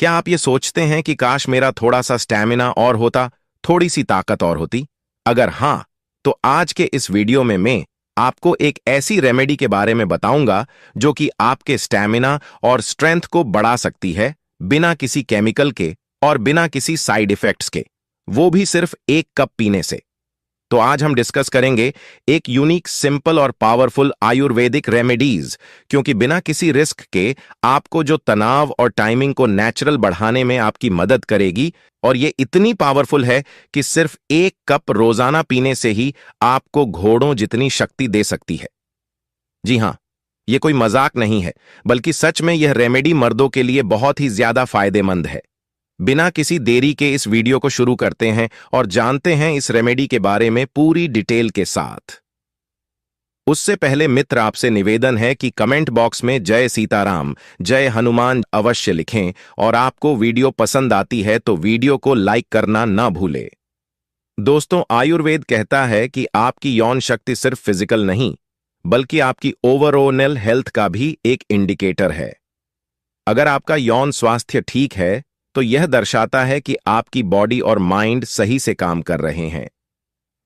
क्या आप ये सोचते हैं कि काश मेरा थोड़ा सा स्टैमिना और होता, थोड़ी सी ताकत और होती? अगर हां, तो आज के इस वीडियो में मैं आपको एक ऐसी रेमेडी के बारे में बताऊंगा जो कि आपके स्टैमिना और स्ट्रेंथ को बढ़ा सकती है, बिना किसी केमिकल के और बिना किसी साइड इफेक्ट्स के, वो भी सिर्फ 1 कप पीने से। तो आज हम डिस्कस करेंगे एक यूनिक, सिंपल और पावरफुल आयुर्वेदिक रेमेडीज, क्योंकि बिना किसी रिस्क के आपको जो तनाव और टाइमिंग को नेचुरल बढ़ाने में आपकी मदद करेगी। और ये इतनी पावरफुल है कि सिर्फ 1 कप रोजाना पीने से ही आपको घोड़ों जितनी शक्ति दे सकती है। जी हां, ये कोई मजाक नहीं है, बल्कि सच में यह रेमेडी मर्दों के लिए बहुत ही ज्यादा फायदेमंद है। बिना किसी देरी के इस वीडियो को शुरू करते हैं और जानते हैं इस रेमेडी के बारे में पूरी डिटेल के साथ। उससे पहले मित्र, आपसे निवेदन है कि कमेंट बॉक्स में जय सीताराम, जय हनुमान अवश्य लिखें, और आपको वीडियो पसंद आती है तो वीडियो को लाइक करना ना भूलें। दोस्तों, आयुर्वेद कहता है कि आपकी यौन शक्ति सिर्फ फिजिकल नहीं, बल्कि आपकी ओवरऑल हेल्थ का भी एक इंडिकेटर है। अगर आपका यौन स्वास्थ्य ठीक है, तो यह दर्शाता है कि आपकी बॉडी और माइंड सही से काम कर रहे हैं।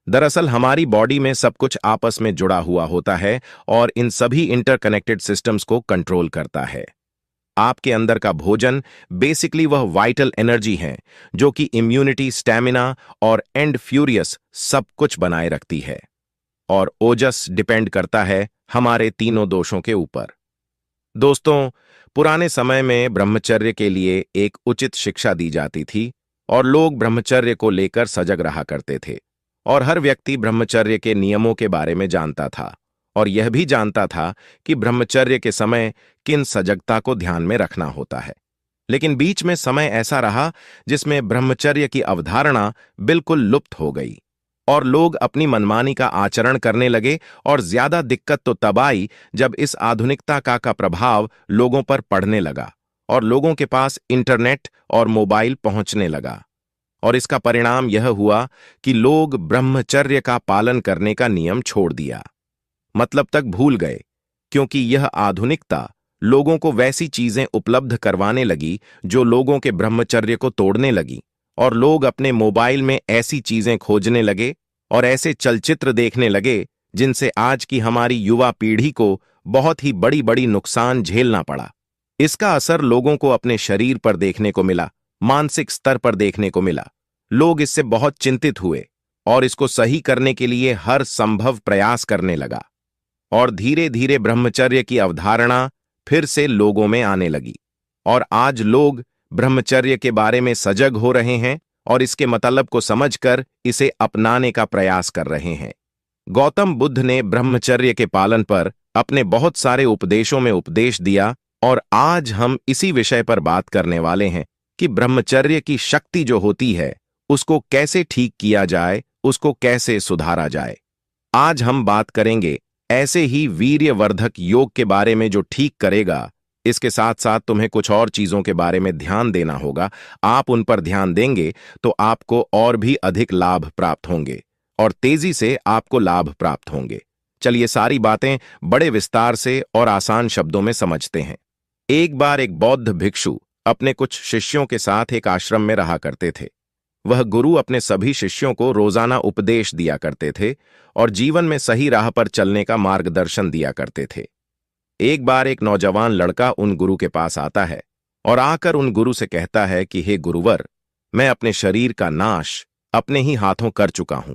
दरअसल हमारी बॉडी में सब कुछ आपस में जुड़ा हुआ होता है और इन सभी इंटरकनेक्टेड सिस्टम्स को कंट्रोल करता है। आपके अंदर का भोजन बेसिकली वह वाइटल एनर्जी है जो कि इम्यूनिटी, स्टैमिना और एंड फ्यूरियस सब कुछ बनाए रखती है। और ओजस डिपेंड करता है हमारे तीनों दोषों के ऊपर। दोस्तों, पुराने समय में ब्रह्मचर्य के लिए एक उचित शिक्षा दी जाती थी और लोग ब्रह्मचर्य को लेकर सजग रहा करते थे। और हर व्यक्ति ब्रह्मचर्य के नियमों के बारे में जानता था और यह भी जानता था कि ब्रह्मचर्य के समय किन सजगता को ध्यान में रखना होता है। लेकिन बीच में समय ऐसा रहा जिसमें ब्रह्मचर्य की अवधारणा बिल्कुल लुप्त हो गई और लोग अपनी मनमानी का आचरण करने लगे। और ज्यादा दिक्कत तो तब आई जब इस आधुनिकता का प्रभाव लोगों पर पड़ने लगा और लोगों के पास इंटरनेट और मोबाइल पहुंचने लगा। और इसका परिणाम यह हुआ कि लोग ब्रह्मचर्य का पालन करने का नियम छोड़ दिया, मतलब तक भूल गए, क्योंकि यह आधुनिकता लोगों को वैसी चीजें उपलब्ध करवाने लगी जो लोगों के ब्रह्मचर्य को तोड़ने लगी। और लोग अपने मोबाइल में ऐसी चीजें खोजने लगे और ऐसे चलचित्र देखने लगे जिनसे आज की हमारी युवा पीढ़ी को बहुत ही बड़ी बड़ी नुकसान झेलना पड़ा। इसका असर लोगों को अपने शरीर पर देखने को मिला, मानसिक स्तर पर देखने को मिला। लोग इससे बहुत चिंतित हुए और इसको सही करने के लिए हर संभव प्रयास करने लगा। और धीरे धीरे ब्रह्मचर्य की अवधारणा फिर से लोगों में आने लगी और आज लोग ब्रह्मचर्य के बारे में सजग हो रहे हैं और इसके मतलब को समझकर इसे अपनाने का प्रयास कर रहे हैं। गौतम बुद्ध ने ब्रह्मचर्य के पालन पर अपने बहुत सारे उपदेशों में उपदेश दिया और आज हम इसी विषय पर बात करने वाले हैं कि ब्रह्मचर्य की शक्ति जो होती है उसको कैसे ठीक किया जाए, उसको कैसे सुधारा जाए। आज हम बात करेंगे ऐसे ही वीर्यवर्धक योग के बारे में जो ठीक करेगा। इसके साथ साथ तुम्हें कुछ और चीजों के बारे में ध्यान देना होगा। आप उन पर ध्यान देंगे तो आपको और भी अधिक लाभ प्राप्त होंगे और तेजी से आपको लाभ प्राप्त होंगे। चलिए सारी बातें बड़े विस्तार से और आसान शब्दों में समझते हैं। एक बार एक बौद्ध भिक्षु अपने कुछ शिष्यों के साथ एक आश्रम में रहा करते थे। वह गुरु अपने सभी शिष्यों को रोजाना उपदेश दिया करते थे और जीवन में सही राह पर चलने का मार्गदर्शन दिया करते थे। एक बार एक नौजवान लड़का उन गुरु के पास आता है और आकर उन गुरु से कहता है कि हे गुरुवर, मैं अपने शरीर का नाश अपने ही हाथों कर चुका हूं।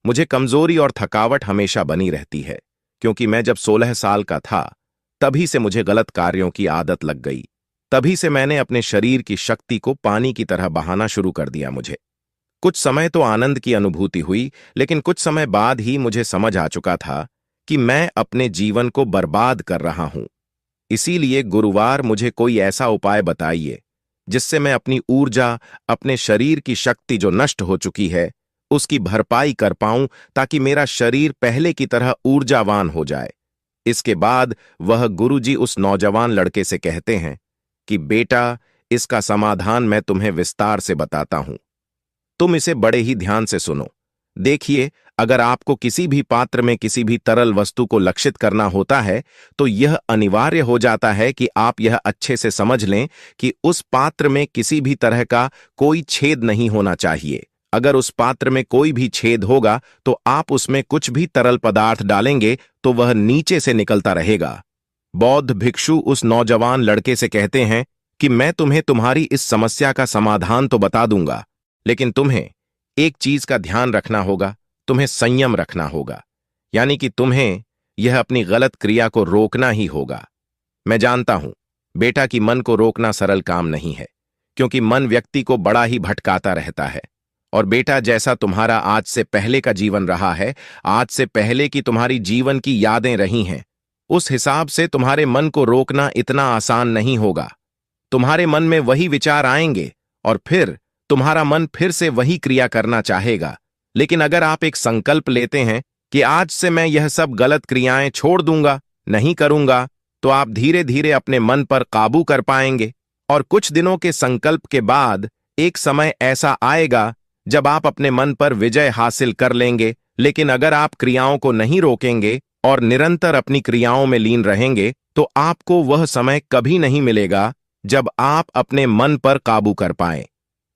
मुझे कमजोरी और थकावट हमेशा बनी रहती है, क्योंकि मैं जब 16 साल का था तभी से मुझे गलत कार्यों की आदत लग गई। तभी से मैंने अपने शरीर की शक्ति को पानी की तरह बहाना शुरू कर दिया। मुझे कुछ समय तो आनंद की अनुभूति हुई, लेकिन कुछ समय बाद ही मुझे समझ आ चुका था कि मैं अपने जीवन को बर्बाद कर रहा हूं। इसीलिए गुरुवार, मुझे कोई ऐसा उपाय बताइए जिससे मैं अपनी ऊर्जा, अपने शरीर की शक्ति जो नष्ट हो चुकी है, उसकी भरपाई कर पाऊं, ताकि मेरा शरीर पहले की तरह ऊर्जावान हो जाए। इसके बाद वह गुरुजी उस नौजवान लड़के से कहते हैं कि बेटा, इसका समाधान मैं तुम्हें विस्तार से बताता हूं। तुम इसे बड़े ही ध्यान से सुनो। देखिए, अगर आपको किसी भी पात्र में किसी भी तरल वस्तु को लक्षित करना होता है तो यह अनिवार्य हो जाता है कि आप यह अच्छे से समझ लें कि उस पात्र में किसी भी तरह का कोई छेद नहीं होना चाहिए। अगर उस पात्र में कोई भी छेद होगा तो आप उसमें कुछ भी तरल पदार्थ डालेंगे तो वह नीचे से निकलता रहेगा। बौद्ध भिक्षु उस नौजवान लड़के से कहते हैं कि मैं तुम्हें तुम्हारी इस समस्या का समाधान तो बता दूंगा, लेकिन तुम्हें एक चीज का ध्यान रखना होगा, तुम्हें संयम रखना होगा। यानी कि तुम्हें यह अपनी गलत क्रिया को रोकना ही होगा। मैं जानता हूं बेटा कि मन को रोकना सरल काम नहीं है, क्योंकि मन व्यक्ति को बड़ा ही भटकाता रहता है। और बेटा, जैसा तुम्हारा आज से पहले का जीवन रहा है, आज से पहले की तुम्हारी जीवन की यादें रही हैं, उस हिसाब से तुम्हारे मन को रोकना इतना आसान नहीं होगा। तुम्हारे मन में वही विचार आएंगे और फिर तुम्हारा मन फिर से वही क्रिया करना चाहेगा। लेकिन अगर आप एक संकल्प लेते हैं कि आज से मैं यह सब गलत क्रियाएं छोड़ दूंगा, नहीं करूंगा, तो आप धीरे धीरे अपने मन पर काबू कर पाएंगे। और कुछ दिनों के संकल्प के बाद एक समय ऐसा आएगा जब आप अपने मन पर विजय हासिल कर लेंगे। लेकिन अगर आप क्रियाओं को नहीं रोकेंगे और निरंतर अपनी क्रियाओं में लीन रहेंगे तो आपको वह समय कभी नहीं मिलेगा जब आप अपने मन पर काबू कर पाएं।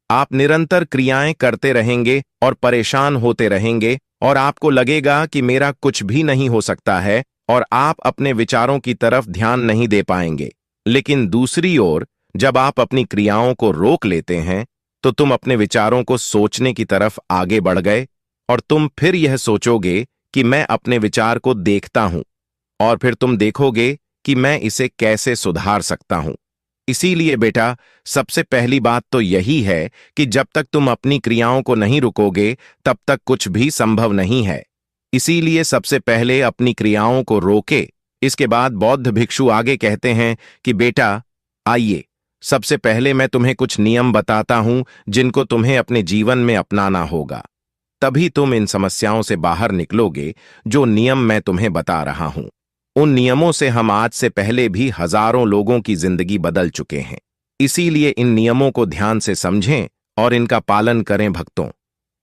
आप निरंतर क्रियाएं करते रहेंगे और परेशान होते रहेंगे और आपको लगेगा कि मेरा कुछ भी नहीं हो सकता है और आप अपने विचारों की तरफ ध्यान नहीं दे पाएंगे। लेकिन दूसरी ओर जब आप अपनी क्रियाओं को रोक लेते हैं तो तुम अपने विचारों को सोचने की तरफ आगे बढ़ गए और तुम फिर यह सोचोगे कि मैं अपने विचार को देखता हूं और फिर तुम देखोगे कि मैं इसे कैसे सुधार सकता हूं। इसीलिए बेटा, सबसे पहली बात तो यही है कि जब तक तुम अपनी क्रियाओं को नहीं रुकोगे तब तक कुछ भी संभव नहीं है। इसीलिए सबसे पहले अपनी क्रियाओं को रोके। इसके बाद बौद्ध भिक्षु आगे कहते हैं कि बेटा, आइए, सबसे पहले मैं तुम्हें कुछ नियम बताता हूं जिनको तुम्हें अपने जीवन में अपनाना होगा। तभी तुम इन समस्याओं से बाहर निकलोगे। जो नियम मैं तुम्हें बता रहा हूं, उन नियमों से हम आज से पहले भी हजारों लोगों की जिंदगी बदल चुके हैं। इसीलिए इन नियमों को ध्यान से समझें और इनका पालन करें भक्तों।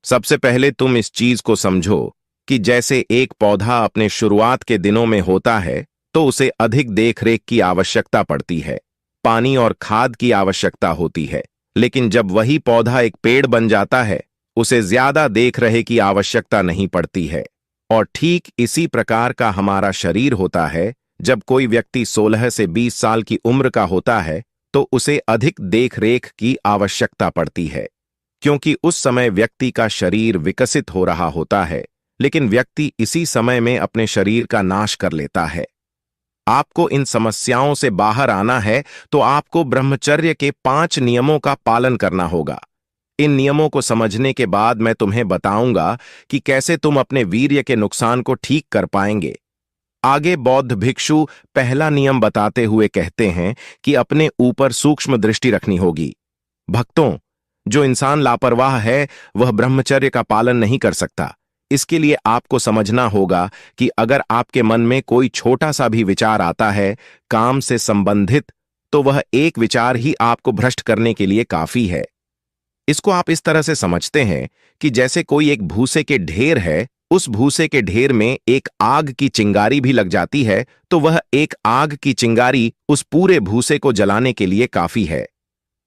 सबसे पहले तुम इस चीज को समझो कि जैसे एक पौधा अपने शुरुआत के दिनों में होता है तो उसे अधिक देखरेख की आवश्यकता पड़ती है, पानी और खाद की आवश्यकता होती है। लेकिन जब वही पौधा एक पेड़ बन जाता है, उसे ज्यादा देखरेख की आवश्यकता नहीं पड़ती है। और ठीक इसी प्रकार का हमारा शरीर होता है। जब कोई व्यक्ति 16 से 20 साल की उम्र का होता है तो उसे अधिक देखरेख की आवश्यकता पड़ती है, क्योंकि उस समय व्यक्ति का शरीर विकसित हो रहा होता है। लेकिन व्यक्ति इसी समय में अपने शरीर का नाश कर लेता है। आपको इन समस्याओं से बाहर आना है तो आपको ब्रह्मचर्य के 5 नियमों का पालन करना होगा। इन नियमों को समझने के बाद मैं तुम्हें बताऊंगा कि कैसे तुम अपने वीर्य के नुकसान को ठीक कर पाएंगे। आगे बौद्ध भिक्षु पहला नियम बताते हुए कहते हैं कि अपने ऊपर सूक्ष्म दृष्टि रखनी होगी। भक्तों, जो इंसान लापरवाह है वह ब्रह्मचर्य का पालन नहीं कर सकता। इसके लिए आपको समझना होगा कि अगर आपके मन में कोई छोटा सा भी विचार आता है काम से संबंधित, तो वह एक विचार ही आपको भ्रष्ट करने के लिए काफी है। इसको आप इस तरह से समझते हैं कि जैसे कोई एक भूसे के ढेर है, उस भूसे के ढेर में एक आग की चिंगारी भी लग जाती है तो वह एक आग की चिंगारी उस पूरे भूसे को जलाने के लिए काफी है।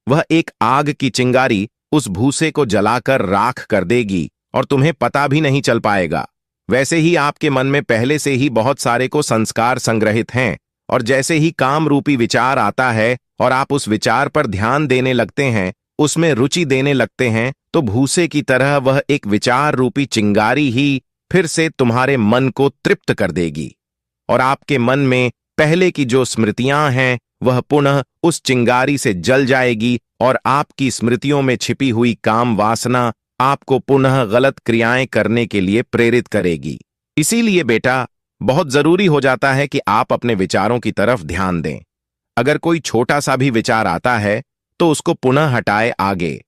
वह एक आग की चिंगारी उस भूसे को जलाकर राख कर देगी और तुम्हें पता भी नहीं चल पाएगा। वैसे ही आपके मन में पहले से ही बहुत सारे को संस्कार संग्रहित हैं और जैसे ही काम रूपी विचार आता है और आप उस विचार पर ध्यान देने लगते हैं, उसमें रुचि देने लगते हैं, तो भूसे की तरह वह एक विचार रूपी चिंगारी ही फिर से तुम्हारे मन को तृप्त कर देगी और आपके मन में पहले की जो स्मृतियां हैं वह पुनः उस चिंगारी से जल जाएगी और आपकी स्मृतियों में छिपी हुई काम वासना आपको पुनः गलत क्रियाएं करने के लिए प्रेरित करेगी। इसीलिए बेटा, बहुत जरूरी हो जाता है कि आप अपने विचारों की तरफ ध्यान दें। अगर कोई छोटा सा भी विचार आता है तो उसको पुनः हटाए आगे।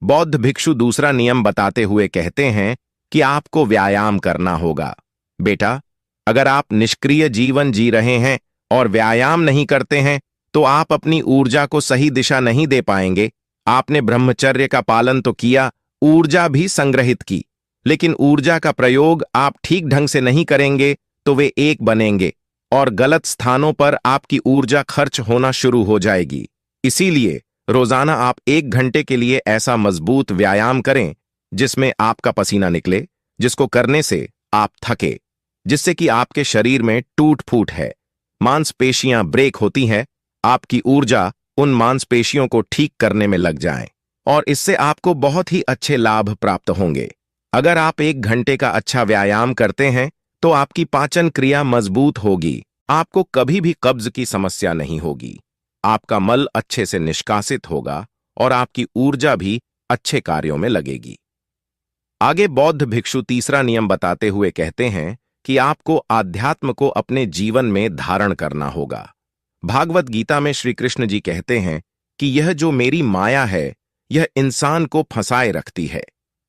बौद्ध भिक्षु दूसरा नियम बताते हुए कहते हैं कि आपको व्यायाम करना होगा। बेटा, अगर आप निष्क्रिय जीवन जी रहे हैं और व्यायाम नहीं करते हैं तो आप अपनी ऊर्जा को सही दिशा नहीं दे पाएंगे। आपने ब्रह्मचर्य का पालन तो किया, ऊर्जा भी संग्रहित की, लेकिन ऊर्जा का प्रयोग आप ठीक ढंग से नहीं करेंगे तो वे एक बनेंगे और गलत स्थानों पर आपकी ऊर्जा खर्च होना शुरू हो जाएगी। इसीलिए रोजाना आप 1 घंटे के लिए ऐसा मजबूत व्यायाम करें जिसमें आपका पसीना निकले, जिसको करने से आप थके, जिससे कि आपके शरीर में टूट फूट है, मांसपेशियां ब्रेक होती हैं, आपकी ऊर्जा उन मांसपेशियों को ठीक करने में लग जाए और इससे आपको बहुत ही अच्छे लाभ प्राप्त होंगे। अगर आप 1 घंटे का अच्छा व्यायाम करते हैं तो आपकी पाचन क्रिया मजबूत होगी, आपको कभी भी कब्ज की समस्या नहीं होगी, आपका मल अच्छे से निष्कासित होगा और आपकी ऊर्जा भी अच्छे कार्यों में लगेगी। आगे बौद्ध भिक्षु तीसरा नियम बताते हुए कहते हैं कि आपको आध्यात्म को अपने जीवन में धारण करना होगा। भागवत गीता में श्री कृष्ण जी कहते हैं कि यह जो मेरी माया है यह इंसान को फंसाए रखती है।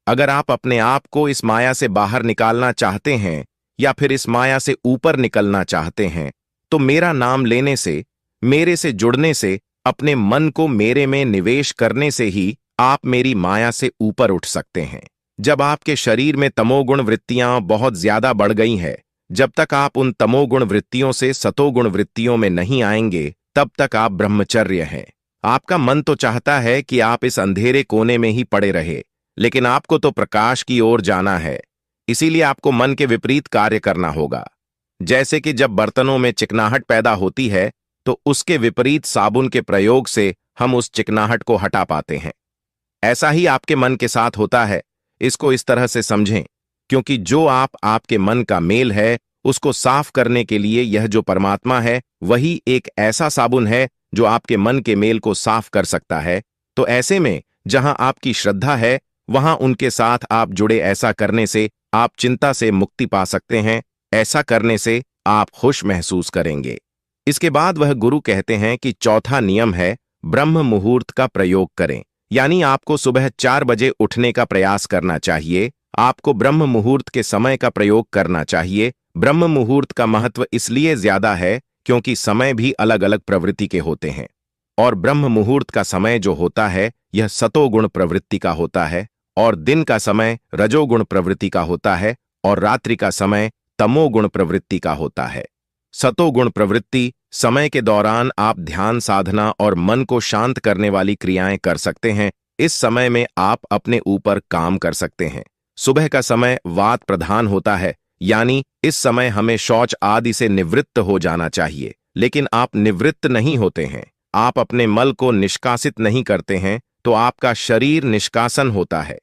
अगर आप अपने आप को इस माया से बाहर निकालना चाहते हैं या फिर इस माया से ऊपर निकलना चाहते हैं तो मेरा नाम लेने से, मेरे से जुड़ने से, अपने मन को मेरे में निवेश करने से ही आप मेरी माया से ऊपर उठ सकते हैं। जब आपके शरीर में तमोगुण वृत्तियां बहुत ज्यादा बढ़ गई है, जब तक आप उन तमोगुण वृत्तियों से सतोगुण वृत्तियों में नहीं आएंगे तब तक आप ब्रह्मचर्य हैं। आपका मन तो चाहता है कि आप इस अंधेरे कोने में ही पड़े रहे, लेकिन आपको तो प्रकाश की ओर जाना है। इसीलिए आपको मन के विपरीत कार्य करना होगा। जैसे कि जब बर्तनों में चिकनाहट पैदा होती है तो उसके विपरीत साबुन के प्रयोग से हम उस चिकनाहट को हटा पाते हैं। ऐसा ही आपके मन के साथ होता है। इसको इस तरह से समझें, क्योंकि जो आपके मन का मेल है उसको साफ करने के लिए यह जो परमात्मा है वही एक ऐसा साबुन है जो आपके मन के मेल को साफ कर सकता है। तो ऐसे में जहां आपकी श्रद्धा है वहां उनके साथ आप जुड़े। ऐसा करने से आप चिंता से मुक्ति पा सकते हैं। ऐसा करने से आप खुश महसूस करेंगे। इसके बाद वह गुरु कहते हैं कि चौथा नियम है ब्रह्म मुहूर्त का प्रयोग करें, यानी आपको सुबह 4 बजे उठने का प्रयास करना चाहिए। आपको ब्रह्म मुहूर्त के समय का प्रयोग करना चाहिए। ब्रह्म मुहूर्त का महत्व इसलिए ज्यादा है क्योंकि समय भी अलग अलग प्रवृत्ति के होते हैं और ब्रह्म मुहूर्त का समय जो होता है यह सतोगुण प्रवृत्ति का होता है और दिन का समय रजोगुण प्रवृत्ति का होता है और रात्रि का समय तमोगुण प्रवृत्ति का होता है। सतोगुण प्रवृत्ति समय के दौरान आप ध्यान साधना और मन को शांत करने वाली क्रियाएं कर सकते हैं। इस समय में आप अपने ऊपर काम कर सकते हैं। सुबह का समय वात प्रधान होता है, यानी इस समय हमें शौच आदि से निवृत्त हो जाना चाहिए, लेकिन आप निवृत्त नहीं होते हैं। आप अपने मल को निष्कासित नहीं करते हैं तो आपका शरीर निष्कासन होता है।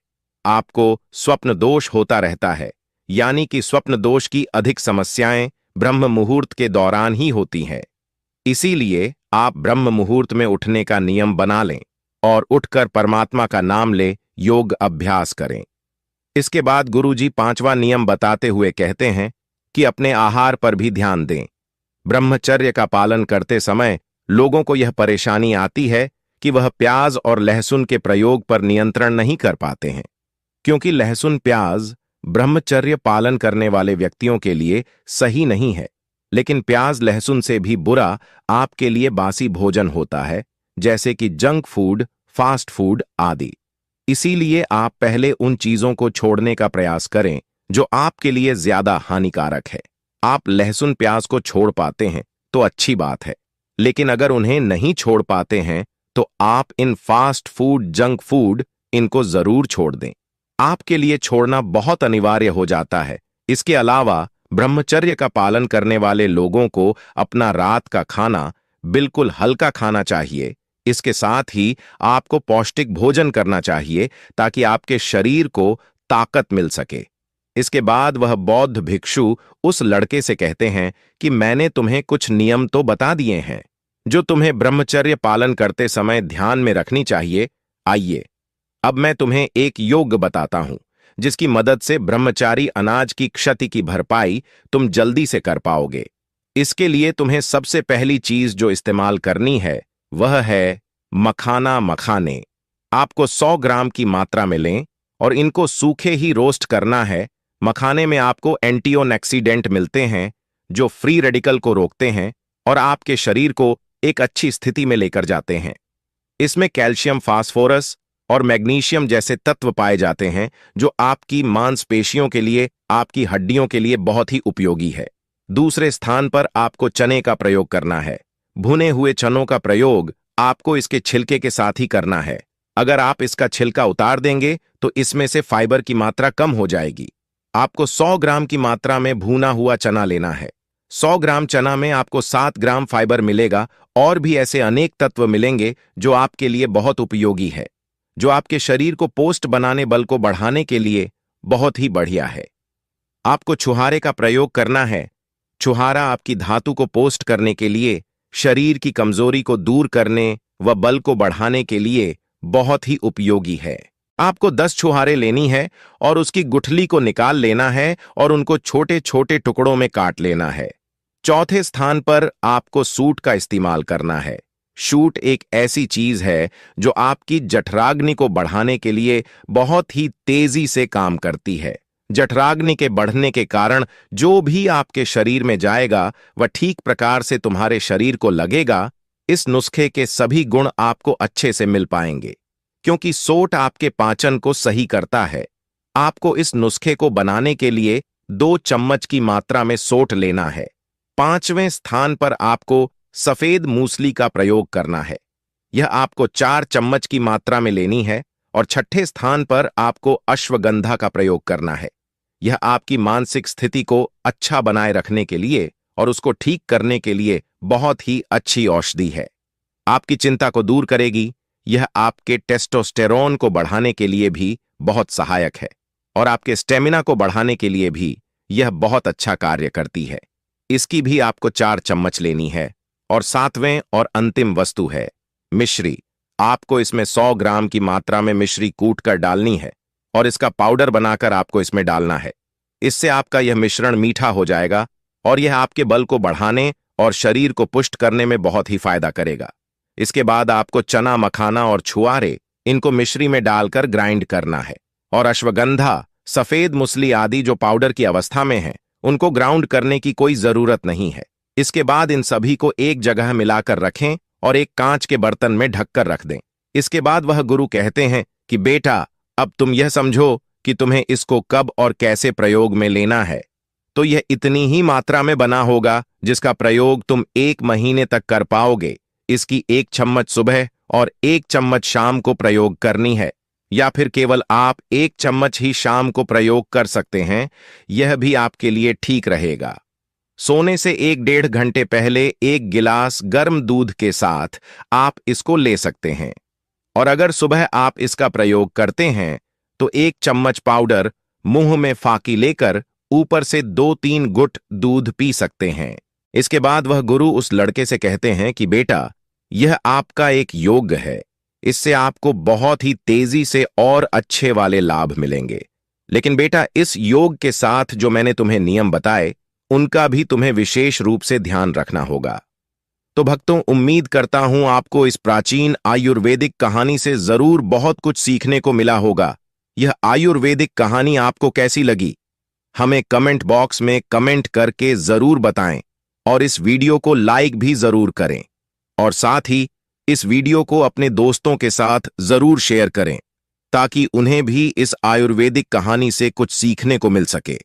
आपको स्वप्न दोष होता रहता है, यानी कि स्वप्न दोष की अधिक समस्याएं ब्रह्म मुहूर्त के दौरान ही होती हैं। इसीलिए आप ब्रह्म मुहूर्त में उठने का नियम बना लें और उठकर परमात्मा का नाम ले योग अभ्यास करें। इसके बाद गुरुजी 5वां नियम बताते हुए कहते हैं कि अपने आहार पर भी ध्यान दें। ब्रह्मचर्य का पालन करते समय लोगों को यह परेशानी आती है कि वह प्याज और लहसुन के प्रयोग पर नियंत्रण नहीं कर पाते हैं, क्योंकि लहसुन प्याज ब्रह्मचर्य पालन करने वाले व्यक्तियों के लिए सही नहीं है। लेकिन प्याज लहसुन से भी बुरा आपके लिए बासी भोजन होता है, जैसे कि जंक फूड, फास्ट फूड आदि। इसीलिए आप पहले उन चीजों को छोड़ने का प्रयास करें जो आपके लिए ज्यादा हानिकारक है। आप लहसुन प्याज को छोड़ पाते हैं तो अच्छी बात है, लेकिन अगर उन्हें नहीं छोड़ पाते हैं तो आप इन फास्ट फूड, जंक फूड इनको जरूर छोड़ दें। आपके लिए छोड़ना बहुत अनिवार्य हो जाता है। इसके अलावा ब्रह्मचर्य का पालन करने वाले लोगों को अपना रात का खाना बिल्कुल हल्का खाना चाहिए। इसके साथ ही आपको पौष्टिक भोजन करना चाहिए ताकि आपके शरीर को ताकत मिल सके। इसके बाद वह बौद्ध भिक्षु उस लड़के से कहते हैं कि मैंने तुम्हें कुछ नियम तो बता दिए हैं जो तुम्हें ब्रह्मचर्य पालन करते समय ध्यान में रखनी चाहिए। आइए अब मैं तुम्हें एक योग बताता हूं जिसकी मदद से ब्रह्मचारी अनाज की क्षति की भरपाई तुम जल्दी से कर पाओगे। इसके लिए तुम्हें सबसे पहली चीज जो इस्तेमाल करनी है वह है मखाना मखाने। आपको 100 ग्राम की मात्रा में लें और इनको सूखे ही रोस्ट करना है। मखाने में आपको एंटीऑक्सीडेंट मिलते हैं जो फ्री रेडिकल को रोकते हैं और आपके शरीर को एक अच्छी स्थिति में लेकर जाते हैं। इसमें कैल्शियम, फास्फोरस और मैग्नीशियम जैसे तत्व पाए जाते हैं जो आपकी मांसपेशियों के लिए, आपकी हड्डियों के लिए बहुत ही उपयोगी है। दूसरे स्थान पर आपको चने का प्रयोग करना है। भुने हुए चनों का प्रयोग आपको इसके छिलके के साथ ही करना है। अगर आप इसका छिलका उतार देंगे तो इसमें से फाइबर की मात्रा कम हो जाएगी। आपको 100 ग्राम की मात्रा में भुना हुआ चना लेना है। 100 ग्राम चना में आपको 7 ग्राम फाइबर मिलेगा और भी ऐसे अनेक तत्व मिलेंगे जो आपके लिए बहुत उपयोगी है, जो आपके शरीर को पोस्ट बनाने बल को बढ़ाने के लिए बहुत ही बढ़िया है। आपको छुहारे का प्रयोग करना है। छुहारा आपकी धातु को पोस्ट करने के लिए, शरीर की कमजोरी को दूर करने व बल को बढ़ाने के लिए बहुत ही उपयोगी है। आपको 10 छुहारे लेनी है और उसकी गुठली को निकाल लेना है और उनको छोटे छोटे टुकड़ों में काट लेना है। चौथे स्थान पर आपको सूट का इस्तेमाल करना है। शूट एक ऐसी चीज है जो आपकी जठराग्नि को बढ़ाने के लिए बहुत ही तेजी से काम करती है। जठराग्नि के बढ़ने के कारण जो भी आपके शरीर में जाएगा वह ठीक प्रकार से तुम्हारे शरीर को लगेगा। इस नुस्खे के सभी गुण आपको अच्छे से मिल पाएंगे क्योंकि सोट आपके पाचन को सही करता है। आपको इस नुस्खे को बनाने के लिए 2 चम्मच की मात्रा में सोट लेना है। 5वें स्थान पर आपको सफेद मूसली का प्रयोग करना है। यह आपको 4 चम्मच की मात्रा में लेनी है। और 6ठे स्थान पर आपको अश्वगंधा का प्रयोग करना है। यह आपकी मानसिक स्थिति को अच्छा बनाए रखने के लिए और उसको ठीक करने के लिए बहुत ही अच्छी औषधि है। आपकी चिंता को दूर करेगी। यह आपके टेस्टोस्टेरोन को बढ़ाने के लिए भी बहुत सहायक है और आपके स्टेमिना को बढ़ाने के लिए भी यह बहुत अच्छा कार्य करती है। इसकी भी आपको 4 चम्मच लेनी है। और 7वें और अंतिम वस्तु है मिश्री। आपको इसमें 100 ग्राम की मात्रा में मिश्री कूट कर डालनी है और इसका पाउडर बनाकर आपको इसमें डालना है। इससे आपका यह मिश्रण मीठा हो जाएगा और यह आपके बल को बढ़ाने और शरीर को पुष्ट करने में बहुत ही फायदा करेगा। इसके बाद आपको चना, मखाना और छुआरे इनको मिश्री में डालकर ग्राइंड करना है और अश्वगंधा, सफेद मूसली आदि जो पाउडर की अवस्था में है उनको ग्राउंड करने की कोई जरूरत नहीं है। इसके बाद इन सभी को एक जगह मिलाकर रखें और एक कांच के बर्तन में ढककर रख दें। इसके बाद वह गुरु कहते हैं कि बेटा, अब तुम यह समझो कि तुम्हें इसको कब और कैसे प्रयोग में लेना है। तो यह इतनी ही मात्रा में बना होगा जिसका प्रयोग तुम 1 महीने तक कर पाओगे। इसकी 1 चम्मच सुबह और 1 चम्मच शाम को प्रयोग करनी है, या फिर केवल आप 1 चम्मच ही शाम को प्रयोग कर सकते हैं। यह भी आपके लिए ठीक रहेगा। सोने से 1-1.5 घंटे पहले 1 गिलास गर्म दूध के साथ आप इसको ले सकते हैं। और अगर सुबह आप इसका प्रयोग करते हैं तो 1 चम्मच पाउडर मुंह में फाकी लेकर ऊपर से 2-3 गुट दूध पी सकते हैं। इसके बाद वह गुरु उस लड़के से कहते हैं कि बेटा, यह आपका एक योग है। इससे आपको बहुत ही तेजी से और अच्छे वाले लाभ मिलेंगे। लेकिन बेटा, इस योग के साथ जो मैंने तुम्हें नियम बताए उनका भी तुम्हें विशेष रूप से ध्यान रखना होगा। तो भक्तों, उम्मीद करता हूं आपको इस प्राचीन आयुर्वेदिक कहानी से जरूर बहुत कुछ सीखने को मिला होगा। यह आयुर्वेदिक कहानी आपको कैसी लगी? हमें कमेंट बॉक्स में कमेंट करके जरूर बताएं और इस वीडियो को लाइक भी जरूर करें और साथ ही इस वीडियो को अपने दोस्तों के साथ जरूर शेयर करें ताकि उन्हें भी इस आयुर्वेदिक कहानी से कुछ सीखने को मिल सके।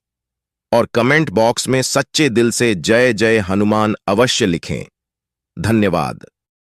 और कमेंट बॉक्स में सच्चे दिल से जय जय हनुमान अवश्य लिखें। धन्यवाद।